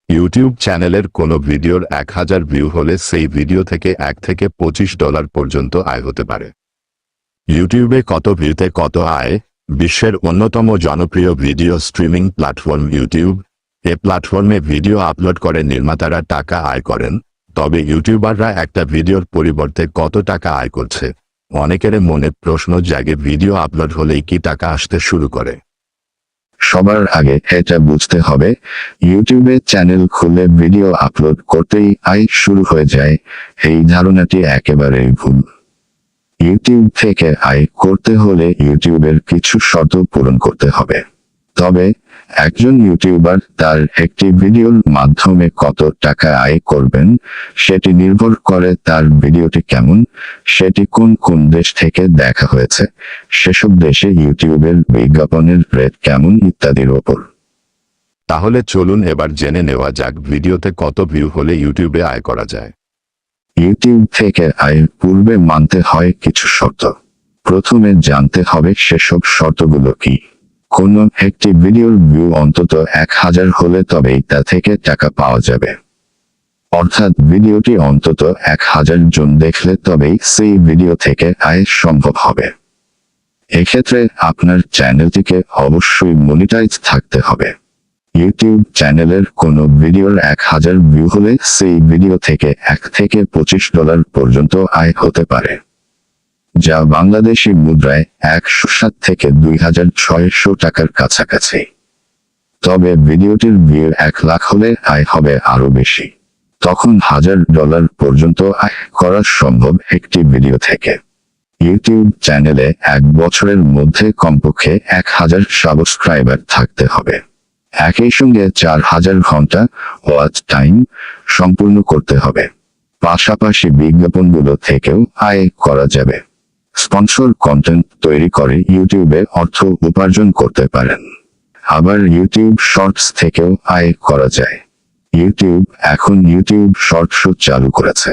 YouTube চ্যানেলের কোনো ভিডিওর 1000 ভিউ হলে সেই ভিডিও থেকে $1 থেকে $25 পর্যন্ত আয় হতে পারে। ইউটিউবে কত ভিউতে কত আয়? বিশ্বের অন্যতম জনপ্রিয় ভিডিও স্ট্রিমিং প্ল্যাটফর্ম ইউটিউব। এ প্ল্যাটফর্মে ভিডিও আপলোড করে নির্মাতারা টাকা আয় করেন। তবে ইউটিউবাররা একটা ভিডিওর পরিবর্তে কত টাকা আয় করছে? অনেকের মনে প্রশ্ন জাগে, ভিডিও আপলোড হলেই কি টাকা আসতে শুরু করে? সবার আগে এটা বুঝতে হবে, ইউটিউবে চ্যানেল খুলে ভিডিও আপলোড করতেই আয় শুরু হয়ে যায়, এই ধারণাটি একেবারেই ভুল। ইউটিউব থেকে আয় করতে হলে ইউটিউবের কিছু শর্ত পূরণ করতে হবে। তবে একজন ইউটিউবার তার একটি ভিডিওর মাধ্যমে কত টাকা আয় করবেন সেটি নির্ভর করে তার ভিডিওটি কেমন, সেটি কোন কোন দেশ থেকে দেখা হয়েছে, সেসব দেশে ইউটিউবের বিজ্ঞাপনের রেট কেমন ইত্যাদির ওপর। তাহলে চলুন এবার জেনে নেওয়া যাক ভিডিওতে কত ভিউ হলে ইউটিউবে আয় করা যায়। ইউটিউব থেকে আয়ের পূর্বে মানতে হয় কিছু শর্ত। প্রথমে জানতে হবে সেসব শর্তগুলো কি। কোনো একটি ভিডিওর ভিউ অন্তত 1000 হলে তবেই তা থেকে টাকা পাওয়া যাবে। অর্থাৎ ভিডিওটি অন্তত 1000 জন দেখলে তবেই সেই ভিডিও থেকে আয় সম্ভব হবে। এক্ষেত্রে আপনার চ্যানেলটিকে অবশ্যই মনিটাইজ থাকতে হবে। ইউটিউব চ্যানেলের কোনো ভিডিওর 1000 ভিউ হলে সেই ভিডিও থেকে $1 থেকে $25 পর্যন্ত আয় হতে পারে, যা বাংলাদেশি মুদ্রায় 107 থেকে 2600 টাকার কাছাকাছি। তবে ভিডিওটির ভিউ 1 লাখ হলে আয় হবে আরো বেশি, তখন $1000 পর্যন্ত আয় করা সম্ভব একটি ভিডিও থেকে। ইউটিউব চ্যানেলে 1 বছরের মধ্যে কমপক্ষে 1000 সাবস্ক্রাইবার থাকতে হবে। একই সঙ্গে 4000 ঘন্টা ওয়াচ টাইম সম্পূর্ণ করতে হবে। পাশাপাশি বিজ্ঞাপনগুলো থেকেও আয় করা যাবে। স্পন্সর কন্টেন্ট তৈরি করে ইউটিউবে অর্থ উপার্জন করতে পারেন। আবার ইউটিউব শর্টস থেকেও আয় করা যায়। ইউটিউব এখন ইউটিউব শর্টসও চালু করেছে।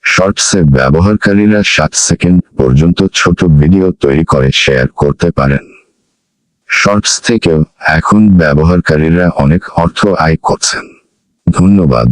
শর্টসে ব্যবহারকারীরা 7 সেকেন্ড পর্যন্ত ছোট ভিডিও তৈরি করে শেয়ার করতে পারেন। শর্টস থেকেও এখন ব্যবহারকারীরা অনেক অর্থ আয় করছেন। ধন্যবাদ।